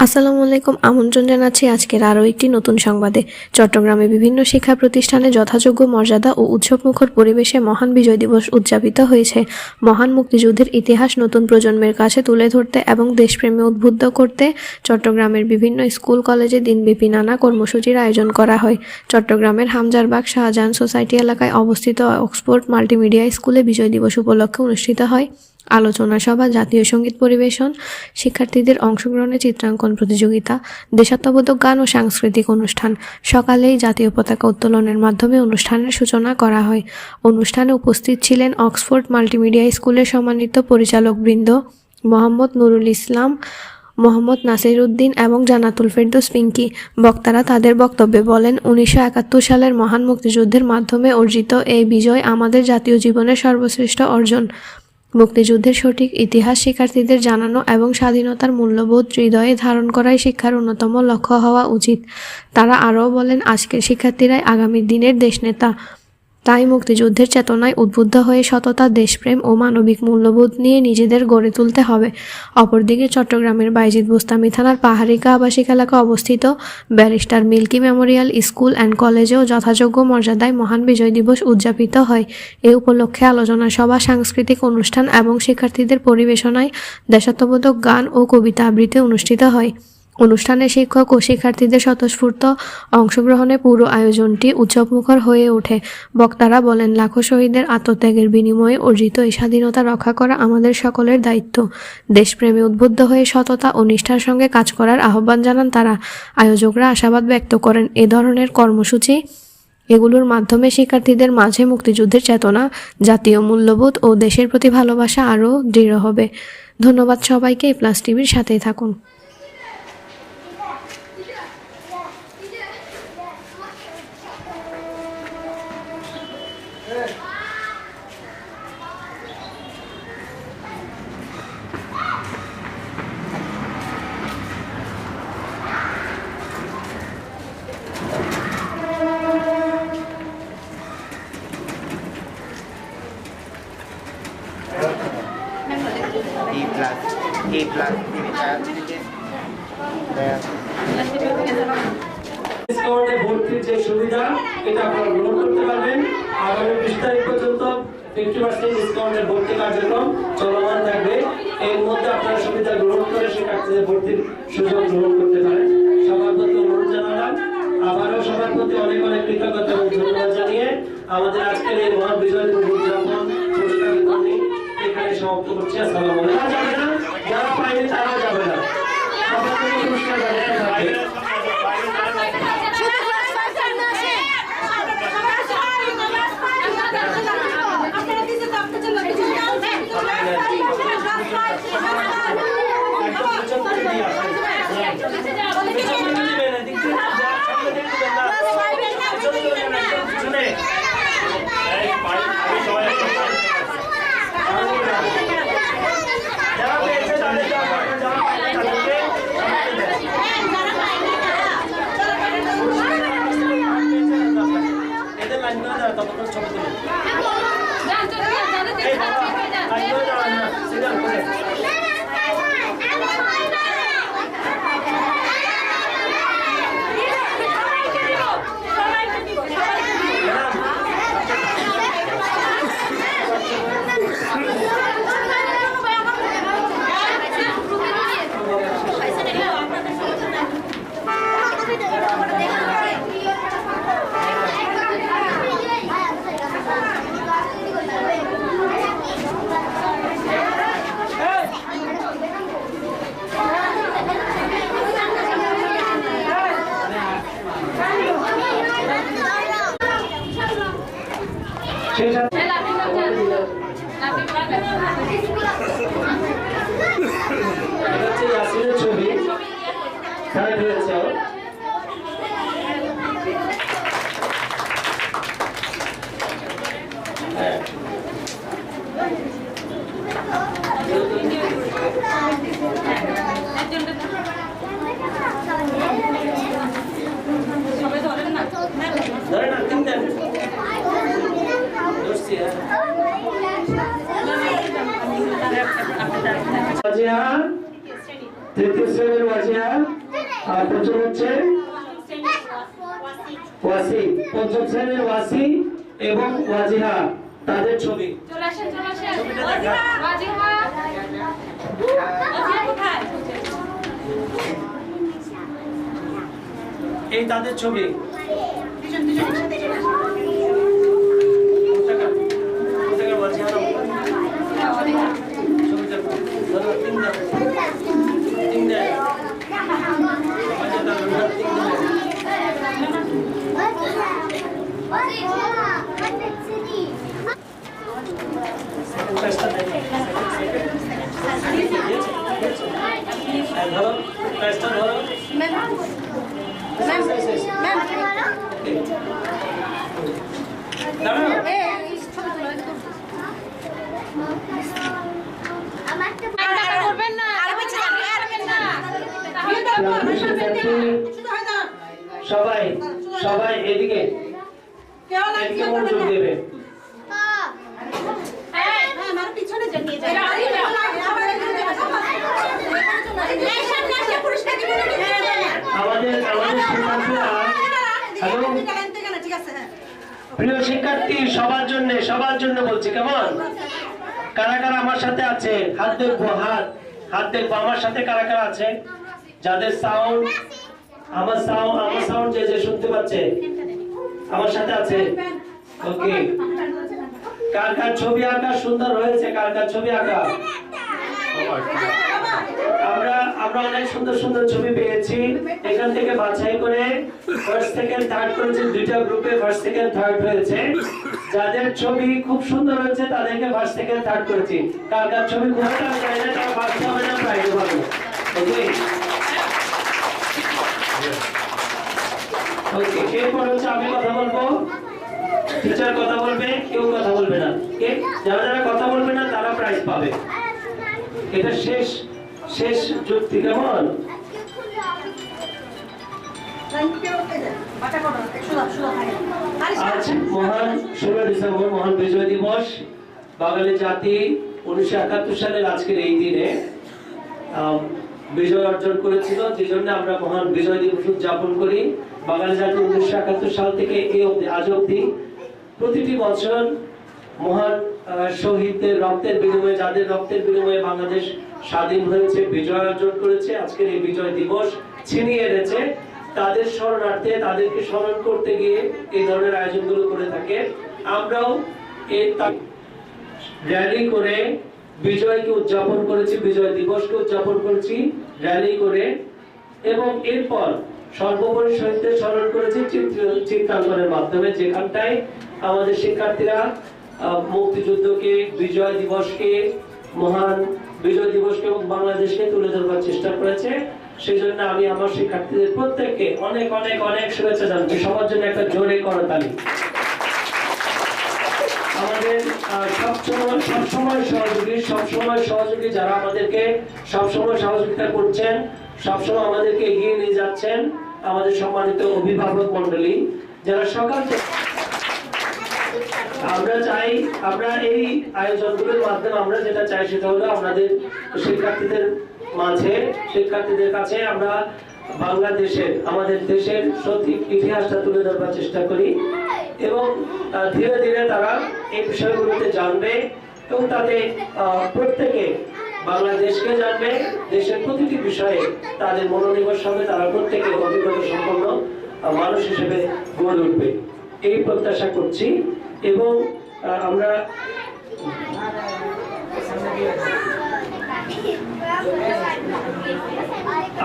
আসসালামু আলাইকুম। আমন্ত্রণ জানাচ্ছি আজকের আরও একটি নতুন সংবাদে। চট্টগ্রামে বিভিন্ন শিক্ষা প্রতিষ্ঠানে যথাযোগ্য মর্যাদা ও উৎসবমুখর পরিবেশে মহান বিজয় দিবস উদযাপিত হয়েছে। মহান মুক্তিযুদ্ধের ইতিহাস নতুন প্রজন্মের কাছে তুলে ধরতে এবং দেশপ্রেমে উদ্বুদ্ধ করতে চট্টগ্রামের বিভিন্ন স্কুল কলেজে দিনব্যাপী নানা কর্মসূচির আয়োজন করা হয়। চট্টগ্রামের হামজারবাগ শাহজাহান সোসাইটি এলাকায় অবস্থিত অক্সফোর্ড মাল্টিমিডিয়া স্কুলে বিজয় দিবস উপলক্ষে অনুষ্ঠিত হয় আলোচনা সভা, জাতীয় সঙ্গীত পরিবেশন, শিক্ষার্থীদের অংশগ্রহণে চিত্রাঙ্কন প্রতিযোগিতা, দেশাত্মবোধক গান ও সাংস্কৃতিক অনুষ্ঠান। সকালেই জাতীয় পতাকা উত্তোলনের মাধ্যমে অনুষ্ঠানের সূচনা করা হয়। অনুষ্ঠানে উপস্থিত ছিলেন অক্সফোর্ড মাল্টিমিডিয়া স্কুলের সম্মানিত পরিচালকবৃন্দ মোহাম্মদ নুরুল ইসলাম, মোহাম্মদ নাসির উদ্দিন এবং জান্নাতুল ফেরদৌস পিঙ্কি। বক্তারা তাদের বক্তব্যে বলেন, 1971 সালের মহান মুক্তিযুদ্ধের মাধ্যমে অর্জিত এই বিজয় আমাদের জাতীয় জীবনের সর্বশ্রেষ্ঠ অর্জন। মুক্তিযুদ্ধের সঠিক ইতিহাস শিক্ষার্থীদের জানানো এবং স্বাধীনতার মূল্যবোধ হৃদয়ে ধারণ করাই শিক্ষার অন্যতম লক্ষ্য হওয়া উচিত। তারা আরও বলেন, আজকের শিক্ষার্থীরাই আগামী দিনের দেশনেতা। তাই মুক্তিযুদ্ধের চেতনায় উদ্বুদ্ধ হয়ে সততা, দেশপ্রেম ও মানবিক মূল্যবোধ নিয়ে নিজেদের গড়ে তুলতে হবে। অপরদিকে চট্টগ্রামের বাইজিদ বোস্তামি থানার পাহাড়িকা আবাসিক এলাকা অবস্থিত barrister Milky memorial school and কলেজেও যথাযোগ্য মর্যাদায় মহান বিজয় দিবস উদযাপিত হয়। এ উপলক্ষে আলোচনা সভা, সাংস্কৃতিক অনুষ্ঠান এবং শিক্ষার্থীদের পরিবেশনায় দেশাত্মবোধক গান ও কবিতা আবৃত্তি অনুষ্ঠিত হয়। অনুষ্ঠানে শিক্ষক ও শিক্ষার্থীদের স্বতঃস্ফূর্ত অংশগ্রহণে পুরো আয়োজনটি উৎসবমুখর হয়ে ওঠে। বক্তারা বলেন, লাখো শহীদের আত্মত্যাগের বিনিময়ে অর্জিত এই স্বাধীনতা রক্ষা করা আমাদের সকলের দায়িত্ব। দেশপ্রেমে উদ্বুদ্ধ হয়ে সততা ও নিষ্ঠার সঙ্গে কাজ করার আহ্বান জানান তারা। আয়োজকরা আশাবাদ ব্যক্ত করেন, এ ধরনের কর্মসূচি এগুলোর মাধ্যমে শিক্ষার্থীদের মাঝে মুক্তিযুদ্ধের চেতনা, জাতীয় মূল্যবোধ ও দেশের প্রতি ভালোবাসা আরও দৃঢ় হবে। ধন্যবাদ সবাইকে। প্লাস টিভির সাথেই থাকুন। ডিসকাউন্টে ভর্তির যে সুবিধা এটা আপনারা গ্রহণ করতে পারবেন। আগামী 20 তারিখ পর্যন্ত 50% ডিসকাউন্টের ভর্তি কার্যক্রম চলমান থাকবে। এর মধ্যে আপনারা সুবিধা গ্রহণ করে শিক্ষার্থীদের ভর্তির সুযোগ গ্রহণ করতে পারেন। সবার প্রতি অনুরোধ জানালাম। আবারও সবার প্রতি অনেক অনেক কৃতজ্ঞতা এবং ধন্যবাদ জানিয়ে আমাদের আজকের এই মহান বিজয় দিবস উদযাপন পুরস্কার বিতরণী এখানে সমাপ্ত করছি। আসসালামু আলাইকুম। যারা পায়নি তারা যাবে না। সবার প্রতি পুরস্কার ব্যবস্থা থাকবে। ছবি ধরেন না, ধরেন তৃতীয় শ্রেণীর ওয়াজিহা, আর পঞ্চম হচ্ছে ওয়াসি। পঞ্চম শ্রেণীর ওয়াসি এবং ওয়াজিহা তাদের ছবি। এই তাদের ছবি। সবাই সবাই এদিকে মনোযোগ দেবে। আমাদের প্রিয় শিক্ষার্থী সবার জন্য বলছি, কেমন? কারা কারা আমার সাথে আছে? হাত দেখবো, হাত দেখবো। আমার সাথে কারা কারা আছে? যাদের সাউন্ড আমার সাউন্ড যে শুনতে পাচ্ছে আমার সাথে আছে? ওকে। কার কার ছবি আঁকা সুন্দর হয়েছে? কার কার ছবি আঁকা? আমরা অনেক সুন্দর ছবি পেয়েছি। এখান থেকে বাছাই করে ফার্স্ট সেকেন্ড থার্ড করেছি। দুইটা গ্রুপে ফার্স্ট সেকেন্ড থার্ড হয়েছে। যাদের ছবি খুব সুন্দর হয়েছে তাদেরকে ফার্স্ট সেকেন্ড থার্ড করেছি। কার কার ছবি খুব ভালো লাগে তারা ফার্স্ট হবে না, প্রাইজ পাবে। ওকে ওকে। এরপর হচ্ছে আমি কথা বলবো, টিচার কথা বলবে, কেউ কথা বলবে না। যারা কথা বলবে না তারা প্রাইজ পাবে। এটা শেষ যুক্তি, কেমন? আজ মহান 16 ডিসেম্বর মহান বিজয় দিবস। বাঙালি জাতি 1971 সালের আজকের এই দিনে বিজয় অর্জন করেছিল, যে জন্য আমরা মহান বিজয় দিবস উদযাপন করি। বাঙালি জাতি 1971 সাল থেকে আজ অব্দি প্রতিটি বছর মহান শহীদদের রক্তের বিনিময়ে, যাদের রক্তের বিনিময়ে বাংলাদেশ স্বাধীন হয়েছে, বিজয় অর্জন করেছে, আজকের এই বিজয় দিবস ছিনিয়ে এনেছে, তাদের স্মরণার্থে, তাদেরকে স্মরণ করতে গিয়ে এই ধরনের আয়োজনগুলো করে থাকে। আমরাও এই র্যালি করে বিজয়কে উদযাপন করেছি, বিজয় দিবসকে উদযাপন করেছি র্যালি করে, এবং এরপর সর্বোপরি শহীদদের স্মরণ করেছি চিত্রাঙ্কনের মাধ্যমে, যেখানটায় আমাদের শিক্ষার্থীরা মুক্তিযুদ্ধকে, বিজয় দিবসকে, মহান বিজয় দিবসকে এবং বাংলাদেশকে তুলে ধরবার চেষ্টা করেছে। সেই জন্য আমি আমার শিক্ষার্থীদের প্রত্যেককে অনেক অনেক অনেক শুভেচ্ছা জানাচ্ছি। সবার জন্য একটা জোরে করতালি। আমাদের সবসময় সহযোগী যারা আমাদেরকে সবসময় সহযোগিতা করছেন, সবসময় আমাদেরকে এগিয়ে নিয়ে যাচ্ছেন, আমাদের সম্মানিত অভিভাবক মন্ডলী, যারা সকাল থেকে আমরা এই আয়োজনগুলোর মাধ্যমে আমরা যেটা চাই সেটা হলো আমাদের শিক্ষার্থীদের মাঝে, শিক্ষার্থীদের কাছে আমরা বাংলাদেশের, আমাদের দেশের সঠিক ইতিহাসটা তুলে ধরবার চেষ্টা করি, এবং ধীরে ধীরে তারা এই বিষয়গুলোতে জানবে এবং তাতে প্রত্যেকে বাংলাদেশকে জানবে, দেশের প্রতিটি বিষয়ে তাদের মনোনিবেশ হবে, তারা প্রত্যেকে অভিজ্ঞতা সম্পন্ন মানুষ হিসেবে গড়ে উঠবে, এই প্রত্যাশা করছি। এবং আমরা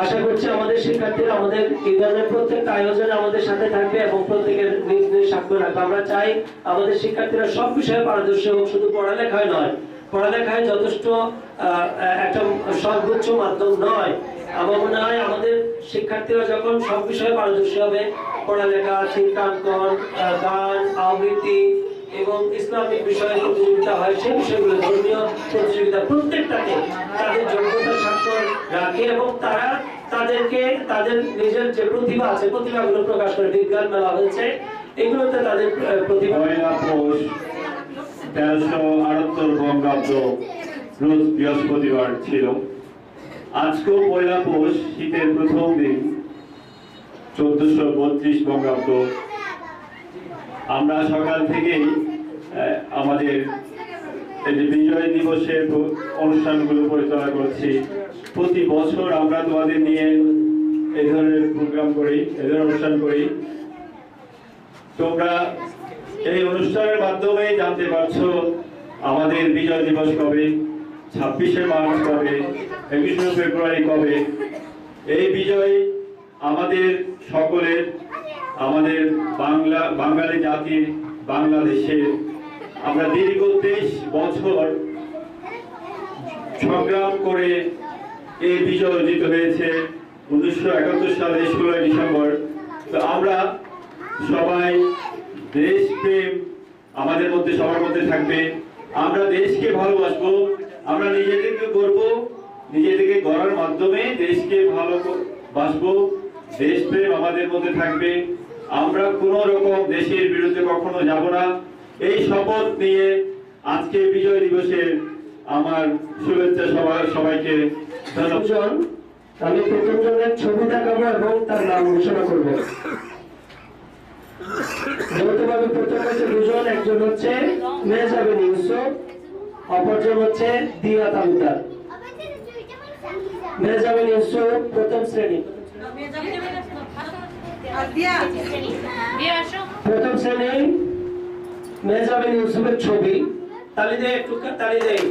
আশা করছি আমাদের শিক্ষার্থীরা আমাদের এই ধরনের প্রত্যেকটা আয়োজনে আমাদের সাথে থাকবে এবং প্রত্যেকের নিজ নিজ স্বাক্ষর রাখবে। আমরা চাই আমাদের শিক্ষার্থীরা সব বিষয়ে পারদর্শী হোক, শুধু পড়ালেখায় নয়। পড়ালেখায় যথেষ্ট একটা সর্বোচ্চ মাধ্যম নয়। আমার মনে হয় আমাদের শিক্ষার্থীরা যখন সব বিষয়ে পারদর্শী হবে, পড়ালেখা, চিত্রাঙ্কন, গান, আবৃত্তি এবং ইসলামিক বিষয়ে প্রতিযোগিতা হয়, সেই বিষয়গুলো, ধর্মীয় প্রতিযোগিতা, প্রত্যেকটাকে তাদের যোগ্যতা স্বাক্ষর রাখে এবং তারা তাদেরকে তাদের নিজের যে প্রতিভা আছে প্রতিভাগুলো প্রকাশ করে। বিজ্ঞান মেলা হয়েছে, এগুলোতে তাদের প্রতিভা। 1378 বঙ্গাব্দ রোজ বৃহস্পতিবার ছিল। আজকেও পয়লা পৌষ, শীতের প্রথম দিন, 1432 বঙ্গাব্দ। আমরা সকাল থেকেই আমাদের এই যে বিজয় দিবসের অনুষ্ঠানগুলো পরিচালনা করছি। প্রতি বছর আমরা তোমাদের নিয়ে এই ধরনের প্রোগ্রাম করি, এই ধরনের অনুষ্ঠান করি। তোমরা এই অনুষ্ঠানের মাধ্যমে জানতে পারছো আমাদের বিজয় দিবস কবে, 26শে মার্চ কবে, 21শে ফেব্রুয়ারি কবে। এই বিজয় আমাদের সকলের, আমাদের বাঙালি জাতির, বাংলাদেশের। আমরা দীর্ঘ 23 বছর সংগ্রাম করে এই বিজয় অর্জিত হয়েছে 1971 সালে 16 ডিসেম্বর। তো আমরা সবাই দেশপ্রেম আমাদের মধ্যে, সবার মধ্যে থাকবে। আমরা দেশকে ভালোবাসবো, আমরা নিজেদেরকে গড়বো, নিজেদেরকে গড়ার মাধ্যমে দেশকে ভালোবাসবো। দেশপ্রেম আমাদের মধ্যে থাকবে। আমরা কোন রকম দেশের বিরুদ্ধে কখনো যাব না। এই শপথ নিয়ে আজকে বিজয় দিবসের আমার শুভেচ্ছা সবাইকে ধন্যবাদ। আমি প্রথম জনের ছবি দেখাবো এবং তার নাম ঘোষণা করবো। যৌথভাবে প্রথম হচ্ছে দুজন, একজন হচ্ছে মেহজাবিন ইউসুফ, অপরজন হচ্ছে দিয়া তালুকদার। মেহজাবিন ইউসুফ প্রথম শ্রেণী, প্রথম শ্রেণী মেহজাবিন ইউসুফের ছবি। তালি দেয়, একটু তালি দেয়।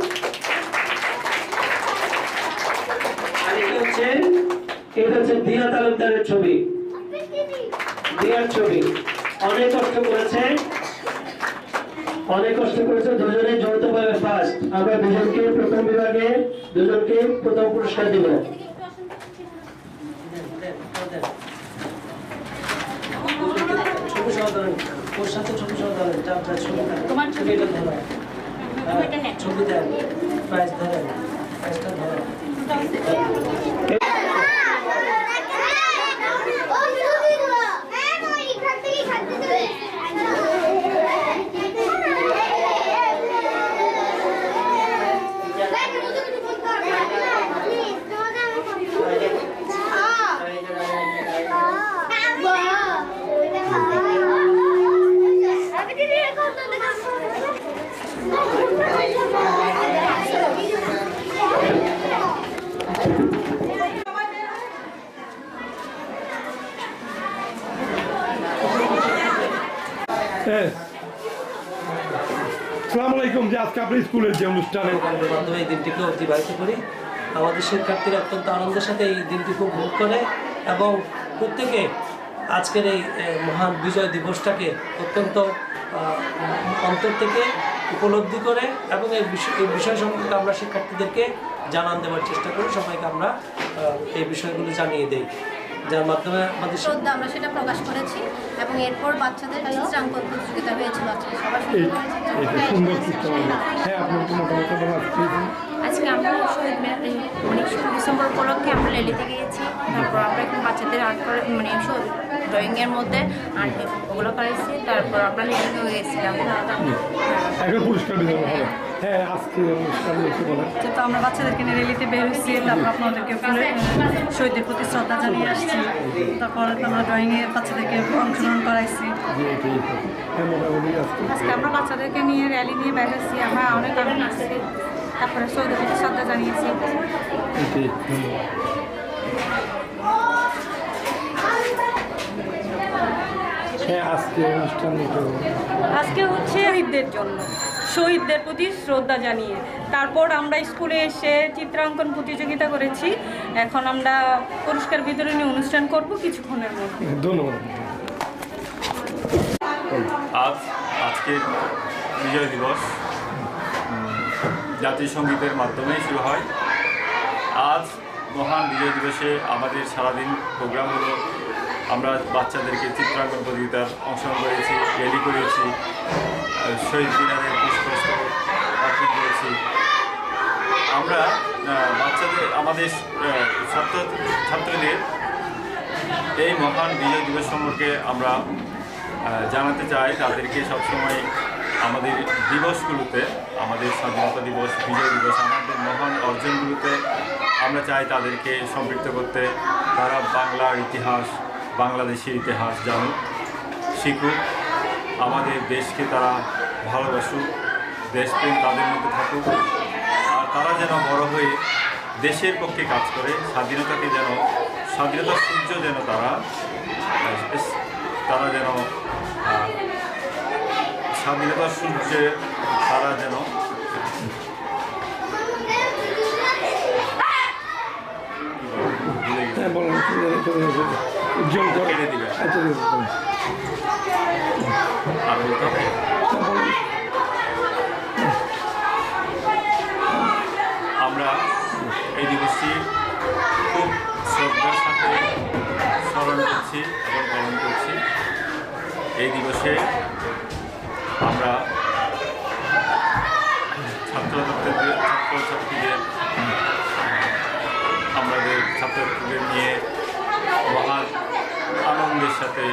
আর এটা হচ্ছে দিয়া তালুকদারের ছবি, দিয়ার ছবি। অনেক কষ্ট করেছে, অনেক কষ্ট করেছে। দুজনে যৌথভাবে ফার্স্ট। আমরা দুজনকে প্রথম বিভাগে দুজনকে প্রথম পুরস্কার দিব। ছবি সহধরেন, ওর সাথে ছবি সহধরেন, তোমার ছবি এটা ধরেন, ছবি দেন, প্রাইজ ধরেন, প্রাইজটা ধরেন। আসসালামু আলাইকুম। যে আজকে আপনার স্কুলের যে অনুষ্ঠানে মাধ্যমে এই দিনটিকে অতিবাহিত করি, আমাদের শিক্ষার্থীরা অত্যন্ত আনন্দের সাথে এই দিনটিকে উপভোগ করে এবং প্রত্যেকে আজকের এই মহান বিজয় দিবসটাকে অত্যন্ত অন্তর থেকে উপলব্ধি করে এবং এই বিষয় সম্পর্কে আমরা শিক্ষার্থীদেরকে জানান দেওয়ার চেষ্টা করি। সবাইকে আমরা এই বিষয়গুলো জানিয়ে দেই, যার মাধ্যমে আমাদের শ্রদ্ধা আমরা সেটা প্রকাশ করেছি। এবং এরপর বাচ্চাদের চিত্রাঙ্কন প্রতিযোগিতা হয়েছিল আজকে, সবাই সুন্দর চিত্রাঙ্কন। হ্যাঁ, আপনার কোনো আজকে আমরা শহীদ মানে 16 ডিসেম্বর উপলক্ষে আমরা রেলিতে গিয়েছি। তারপর আমরা এখন বাচ্চাদের আর্ট করে মানে ড্রয়িংয়ের মধ্যে আর্ট ওগুলো করেছি। তারপর আমরা রেলিতে গিয়েছিলাম। এখন পুরস্কার বিতরণ হবে। হ্যাঁ, আজকে অনুষ্ঠান যেহেতু আমরা বাচ্চাদেরকে নিয়ে রেলিতে বের হয়েছি, তারপর আপনাদেরকে শহীদদের প্রতি শ্রদ্ধা জানিয়ে আসছি। তারপর আমরা ড্রয়িংয়ে বাচ্চাদেরকে অংশগ্রহণ করাইছি। আজকে আমরা বাচ্চাদেরকে নিয়ে র্যালি নিয়ে বের হয়েছি, আমরা অনেক আনন্দ আসছি। তারপরে শহীদদের প্রতি শ্রদ্ধা জানিয়েছি। আজকে হচ্ছে শহীদদের জন্য, শহীদদের প্রতি শ্রদ্ধা জানিয়ে তারপর আমরা স্কুলে এসে চিত্রাঙ্কন প্রতিযোগিতা করেছি। এখন আমরা পুরস্কার বিতরণী অনুষ্ঠান করব কিছুক্ষণের মধ্যে। ধন্যবাদ। আজকের বিজয় দিবস জাতীয় সঙ্গীতের মাধ্যমে শুরু হয়। আজ মহান বিজয় দিবসে আমাদের সারাদিন প্রোগ্রাম হলো, আমরা বাচ্চাদেরকে চিত্রাঙ্কন প্রতিযোগিতার অংশগ্রহণ করেছি, র্যালি করেছি, শহীদ মিনারের পুষ্পস্তবক অর্পণ করেছি। আমরা বাচ্চাদের, আমাদের ছাত্রদের এই মহান বিজয় দিবস সম্পর্কে আমরা জানাতে চাই। তাদেরকে সবসময় আমাদের দিবসগুলোতে, আমাদের স্বাধীনতা দিবস, বিজয় দিবস, আমাদের মহান অর্জনগুলোতে আমরা চাই তাদেরকে সম্পৃক্ত করতে। তারা বাংলার ইতিহাস, বাংলাদেশের ইতিহাস জানুক, শিখুক, আমাদের দেশকে তারা ভালোবাসুক, দেশপ্রেম তাদের মধ্যে থাকুক। আর তারা যেন বড় হয়ে দেশের পক্ষে কাজ করে, স্বাধীনতাকে যেন, স্বাধীনতার সূর্য যেন তারা যেন স্বাধীনতার সূর্যে তারা যেন হ্যাঁ বলেন, উজ্জ্বল করে কেটে দিবে। আচ্ছা, বলেন। আর বলতে হবে, হ্যাঁ, বলেন। আমরা এই দিবসটি খুব শ্রদ্ধার সাথে স্মরণ করছি এবং পালন করছি। এই দিবসে আমরা ছাত্রছাত্রীদের আমাদের ছাত্রছাত্রীদের নিয়ে মহা আনন্দের সাথে